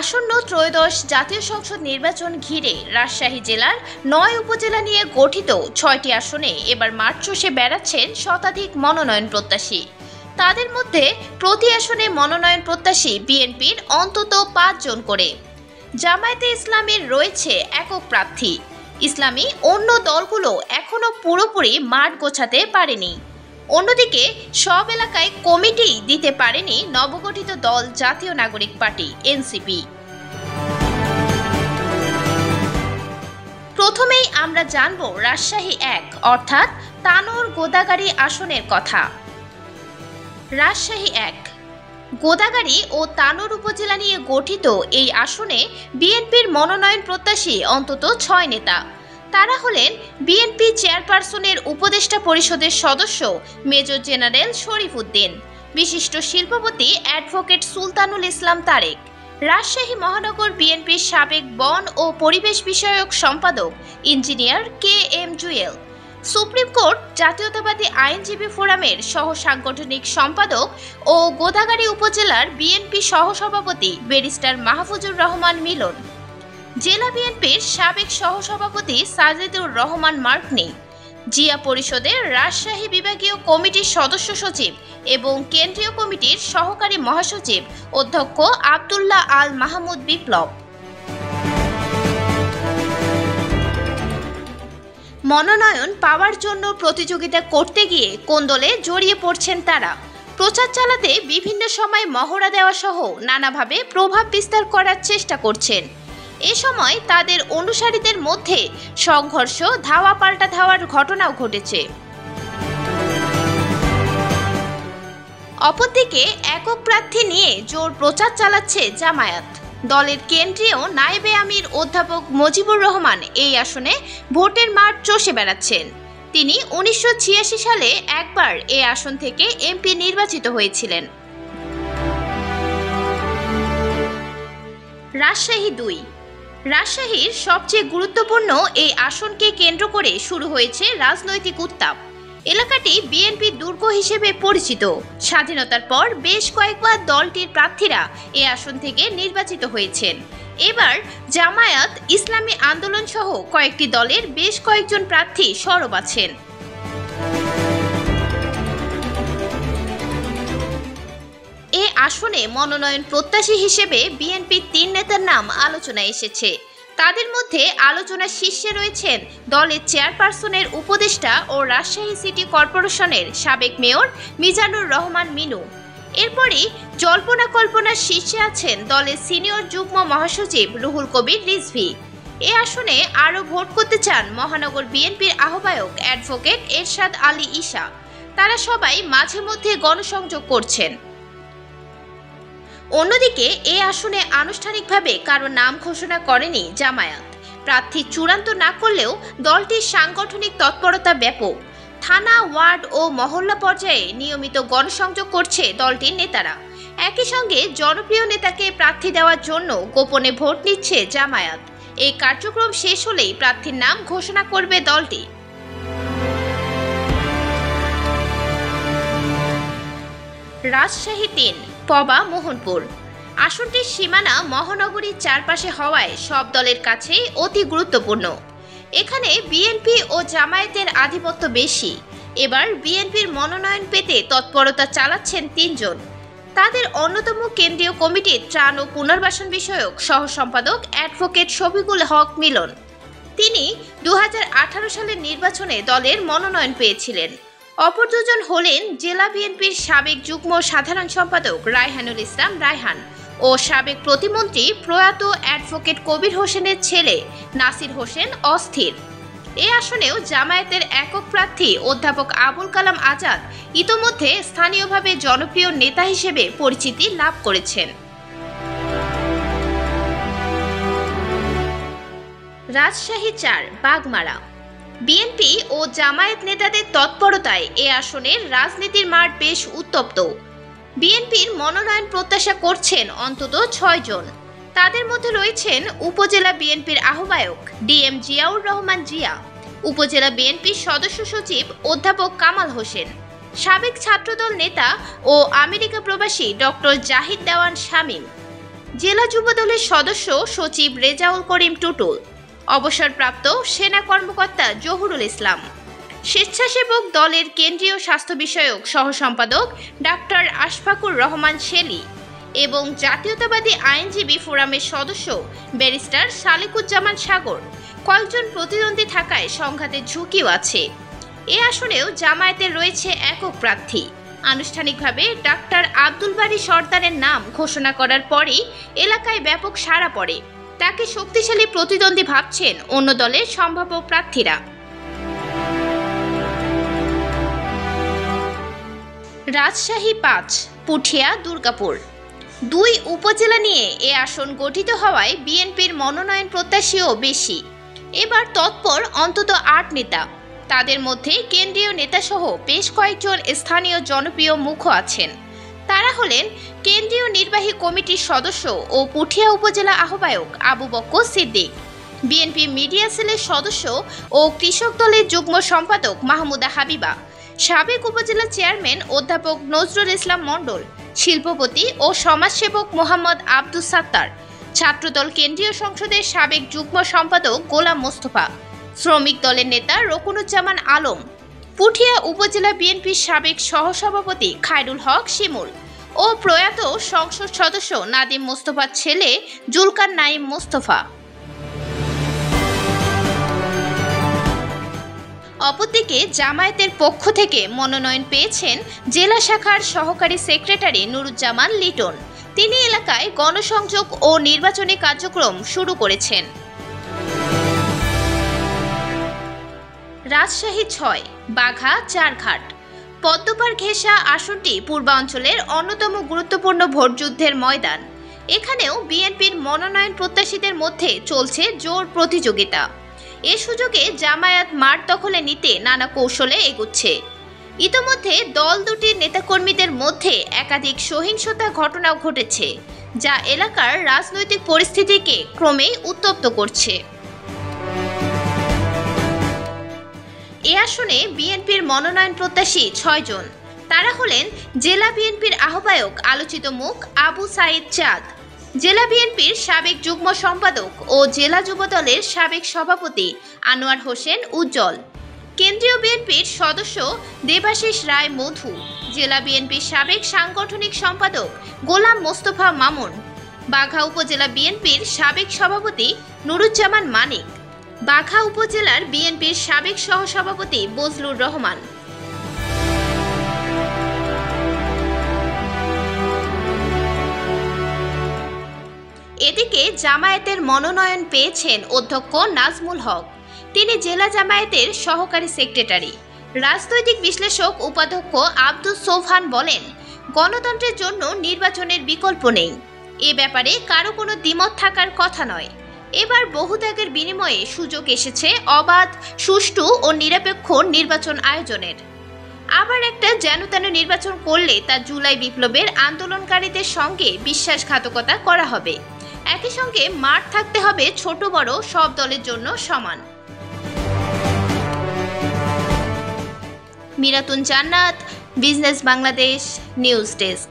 আসন্ন ত্রয়োদশ জাতীয় সংসদ নির্বাচন ঘিরে রাজশাহী জেলার ৯ উপজেলা নিয়ে গঠিত ৬টি আসনে এবার মাঠ চষে বেড়াচ্ছেন শতাধিক মনোনয়ন প্রত্যাশী। তাদের মধ্যে প্রতি আসনে মনোনয়ন প্রত্যাশী বিএনপির অন্তত ৫ জন করে। জামায়াতে ইসলামীর রয়েছে একক প্রার্থী। ইসলামী অন্য দলগুলো এখনো পুরোপুরি মাঠ গোছাতে পারেনি। অন্যদিকে সব এলাকায় কমিটি দিতে পারেনি নবগঠিত দল জাতীয় নাগরিক পার্টি এনসিপি। প্রথমেই আমরা জানব রাজশাহী ১ অর্থাৎ তানোর গোদাগাড়ী আসনের কথা। রাজশাহী ১ গোদাগাড়ী ও তানোর উপজেলা নিয়ে গঠিত এই আসনে বিএনপির মনোনয়ন প্রত্যাশী অন্তত ৬ নেতা। তারা হলেন বিএনপি চেয়ারপারসনের উপদেষ্টা পরিষদের সদস্য মেজর জেনারেল শরীফ উদ্দিন, বিশিষ্ট শিল্পপতি অ্যাডভোকেট সুলতানুল ইসলাম তারেক, রাজশাহী মহানগর বিএনপির সাবেক বন ও পরিবেশ বিষয়ক সম্পাদক engineer K M Jewel, supreme court জাতীয়তাবাদী আইনজীবী ফোরামের সহ সাংগঠনিক সম্পাদক ও গোদাগাড়ী উপজেলার বিএনপি সহসভাপতি ব্যারিস্টার মাহফুজুর রহমান মিলন, জেলা বিএনপির সাবেক সহসভাপতি সাজিদুর রহমান মার্কনি, জিয়া পরিষদের রাজশাহী বিভাগীয় কমিটির সদস্য সচিব এবং কেন্দ্রীয় কমিটির সহকারী মহাসচিব অধ্যক্ষ আব্দুল্লাহ আল মাহমুদ বিপ্লব। মনোনয়ন পাওয়ার জন্য প্রতিযোগিতা করতে গিয়ে কোন্দলে জড়িয়ে পড়ছেন তারা। প্রচার চালাতে বিভিন্ন সময় মহড়া দেওয়া সহ নানাভাবে প্রভাব বিস্তার করার চেষ্টা করছেন। এ সময় তাদের অনুসারীদের মধ্যে সংঘর্ষ, ধাওয়া পাল্টা ধাওয়ার ঘটনাও ঘটেছে। অপরদিকে একক প্রার্থী নিয়ে জোর প্রচার চালাচ্ছে জামায়াত। দলের কেন্দ্রীয় নায়েবে আমির অধ্যাপক মুজিবুর রহমান এই আসনে ভোটের মাঠ চষে বেড়াচ্ছেন। তিনি ১৯৮৬ সালে একবার এই আসন থেকে এমপি নির্বাচিত হয়েছিলেন। রাজশাহী ২ রাজশাহীর সবচেয়ে গুরুত্বপূর্ণ এই আসনকে কেন্দ্র করে শুরু হয়েছে রাজনৈতিক উত্তাপ। এলাকাটি বিএনপি দুর্গ হিসেবে পরিচিত। স্বাধীনতার পর বেশ কয়েকবার দলটির প্রার্থীরা এই আসন থেকে নির্বাচিত হয়েছেন। এবার জামায়াত, ইসলামী আন্দোলন সহ কয়েকটি দলের বেশ কয়েকজন প্রার্থী সরব আছেন। এ আসনে মনোনয়ন প্রত্যাশী হিসেবে বিএনপির ৩ নেতার নাম আলোচনায় এসেছে। তাদের মধ্যে আলোচনার শীর্ষে রয়েছেন দলের চেয়ারপারসনের উপদেষ্টা ও রাজশাহী সিটি কর্পোরেশনের সাবেক মেয়র মিজানুর রহমান মিনু। এরপরই জল্পনা কল্পনার শীর্ষে আছেন দলের সিনিয়র যুগ্ম মহাসচিব রুহুল কবির রিজভী। এ আসনে আরও ভোট করতে চান মহানগর বিএনপির আহ্বায়ক অ্যাডভোকেট এরশাদ আলী ঈশা। তারা সবাই মাঝে মধ্যে গণসংযোগ করছেন। অন্যদিকে এ আসনে আনুষ্ঠানিকভাবে কারো নাম ঘোষণা করেনি জামায়াত। প্রার্থী চূড়ান্ত না করলেও দলটির সাংগঠনিক তৎপরতা ব্যাপক। থানা, ওয়ার্ড ও মহল্লা পর্যায়ে নিয়মিত গণসংযোগ করছে দলটির নেতারা। একই সঙ্গে জনপ্রিয় নেতাকে প্রার্থী দেওয়ার জন্য গোপনে ভোট নিচ্ছে জামায়াত। এই কার্যক্রম শেষ হলেই প্রার্থীর নাম ঘোষণা করবে দলটি। রাজশাহী ৩ পবা মোহনপুর আসনটির সীমানা মহানগরীর চারপাশে হওয়ায় সব দলের কাছেই অতি গুরুত্বপূর্ণ। এখানে বিএনপি ও জামায়াতের আধিপত্য বেশি। এবার বিএনপির মনোনয়ন পেতে তৎপরতা চালাচ্ছেন ৩ জন। তাদের অন্যতম কেন্দ্রীয় কমিটির ত্রাণ ও পুনর্বাসন বিষয়ক সহ সম্পাদক অ্যাডভোকেট শফিকুল হক মিলন। তিনি ২০১৮ সালের নির্বাচনে দলের মনোনয়ন পেয়েছিলেন। অপর দুজন হলেন জেলা বিএনপির সাবেক যুগ্ম সাধারণ সম্পাদক রায়হানুল ইসলাম রায়হান ও সাবেক প্রতিমন্ত্রী প্রয়াত অ্যাডভোকেট কবির হোসেনের ছেলে নাসির হোসেন অস্থির। এ আসনেও জামায়াতের একক প্রার্থী অধ্যাপক আবুল কালাম আজাদ ইতোমধ্যে স্থানীয়ভাবে জনপ্রিয় নেতা হিসেবে পরিচিতি লাভ করেছেন। রাজশাহী ৪ বাগমারা বিএনপি ও জামায়াত নেতাদের তৎপরতায় এ আসনের রাজনীতির মাঠ বেশ উত্তপ্ত। বিএনপির মনোনয়ন প্রত্যাশা করছেন অন্তত ৬ জন। তাদের মধ্যে রয়েছেন উপজেলা বিএনপির আহ্বায়ক ডিএম জিয়াউর রহমান জিয়া, উপজেলা বিএনপির সদস্য সচিব অধ্যাপক কামাল হোসেন, সাবেক ছাত্রদল নেতা ও আমেরিকা প্রবাসী ডক্টর জাহিদ দেওয়ান শামীম, জেলা যুবদলের সদস্য সচিব রেজাউল করিম টুটুল, অবসরপ্রাপ্ত সেনা কর্মকর্তা জহুরুল ইসলাম, স্বেচ্ছাসেবক দলের কেন্দ্রীয় স্বাস্থ্য বিষয়ক সহ সম্পাদক ডাক্তার আশফাকুর রহমান শেলি এবং জাতীয়তাবাদী আইনজীবী ফোরামের সদস্য ব্যারিস্টার সালেকুজ্জামান সাগর কয়েকজন প্রতিদ্বন্দ্বী থাকায় সংঘাতের ঝুঁকিও আছে। এ আসনেও জামায়াতের রয়েছে একক প্রার্থী। আনুষ্ঠানিকভাবে ডাক্তার আব্দুল বারী সর্দারের নাম ঘোষণা করার পরেই এলাকায় ব্যাপক সাড়া পড়ে। তাকে শক্তিশালী প্রতিদ্বন্দ্বী ভাবছেন অন্য দলের সম্ভাব্য প্রার্থীরা। রাজশাহী ৫, পুঠিয়া, দুর্গাপুর দুই উপজেলা নিয়ে এ আসন গঠিত হওয়ায় বিএনপির মনোনয়ন প্রত্যাশীও বেশি। এবার তৎপর অন্তত ৮ নেতা। তাদের মধ্যে কেন্দ্রীয় নেতাসহ বেশ কয়েকজন স্থানীয় জনপ্রিয় মুখও আছেন। তারা হলেন কেন্দ্রীয় নির্বাহী কমিটির সদস্য ও পুঠিয়া উপজেলা আহ্বায়ক আবু বক্কর সিদ্দিক, বিএনপি মিডিয়া সেলের সদস্য ও কৃষক দলের যুগ্ম সম্পাদক মাহমুদা হাবিবা, সাবেক উপজেলা চেয়ারম্যান অধ্যাপক নজরুল ইসলাম মণ্ডল, শিল্পপতি ও সমাজসেবক মোহাম্মদ আব্দুস সাত্তার, ছাত্রদল কেন্দ্রীয় সংসদের সাবেক যুগ্ম সম্পাদক গোলাম মোস্তফা, শ্রমিক দলের নেতা রকুনুজ্জামান আলম, পুঠিয়া উপজেলা বিএনপির সাবেক সহসভাপতি খায়রুল হক শিমুল ও প্রয়াত সংসদ সদস্য নাদিম মোস্তফার ছেলে জুলকার নাইম মোস্তফা। অপরদিকে জামায়াতের পক্ষ থেকে মনোনয়ন পেয়েছেন জেলা শাখার সহকারী সেক্রেটারি নুরুজ্জামান লিটন। তিনি এলাকায় গণসংযোগ ও নির্বাচনী কার্যক্রম শুরু করেছেন। রাজশাহী ৬, বাঘা, চারঘাট পদ্মপাড় ঘেঁষা আসনটি পূর্বাঞ্চলের অন্যতম গুরুত্বপূর্ণ ভোটযুদ্ধের ময়দান। এখানেও বিএনপির মনোনয়ন প্রত্যাশীদের মধ্যে চলছে জোর প্রতিযোগিতা। এ সুযোগে জামায়াত মাঠ দখলে নিতে নানা কৌশলে এগুচ্ছে। ইতোমধ্যে দল দুটির নেতাকর্মীদের মধ্যে একাধিক সহিংসতার ঘটনাও ঘটেছে, যা এলাকার রাজনৈতিক পরিস্থিতিকে ক্রমেই উত্তপ্ত করছে। এ আসনে বিএনপির মনোনয়ন প্রত্যাশী ৬ জন। তারা হলেন জেলা বিএনপির আহ্বায়ক আলোচিত মুখ আবু সাইদ চাঁদ, জেলা বিএনপির সাবেক যুগ্ম সম্পাদক ও জেলা যুবদলের সাবেক সভাপতি আনোয়ার হোসেন উজ্জ্বল, কেন্দ্রীয় বিএনপির সদস্য দেবাশিস রায় মধু, জেলা বিএনপির সাবেক সাংগঠনিক সম্পাদক গোলাম মোস্তফা মামুন, বাঘা উপজেলা বিএনপির সাবেক সভাপতি নুরুজ্জামান মানিক, বাঘা উপজেলার বিএনপির সাবেক সহসভাপতি বজলুর রহমান। এদিকে জামায়াতের মনোনয়ন পেয়েছেন অধ্যক্ষ নাজমুল হক। তিনি জেলা জামায়াতের সহকারী সেক্রেটারি। রাজনৈতিক বিশ্লেষক উপাধ্যক্ষ আব্দুস সোবহান বলেন, গণতন্ত্রের জন্য নির্বাচনের বিকল্প নেই। এ ব্যাপারে কারো কোনো দ্বিমত থাকার কথা নয়। এবার বহুত্যাগের বিনিময়ে সুযোগ এসেছে অবাধ, সুষ্ঠু ও নিরপেক্ষ নির্বাচন আয়োজনের। আবার একটা যেন-তেন নির্বাচন করলে তা জুলাই বিপ্লবের আন্দোলনকারীদের সঙ্গে বিশ্বাসঘাতকতা করা হবে। একই সঙ্গে মাঠ থাকতে হবে ছোট বড় সব দলের জন্য সমান। মিরাতুন জান্নাত, বিজনেস বাংলাদেশ, নিউজ ডেস্ক।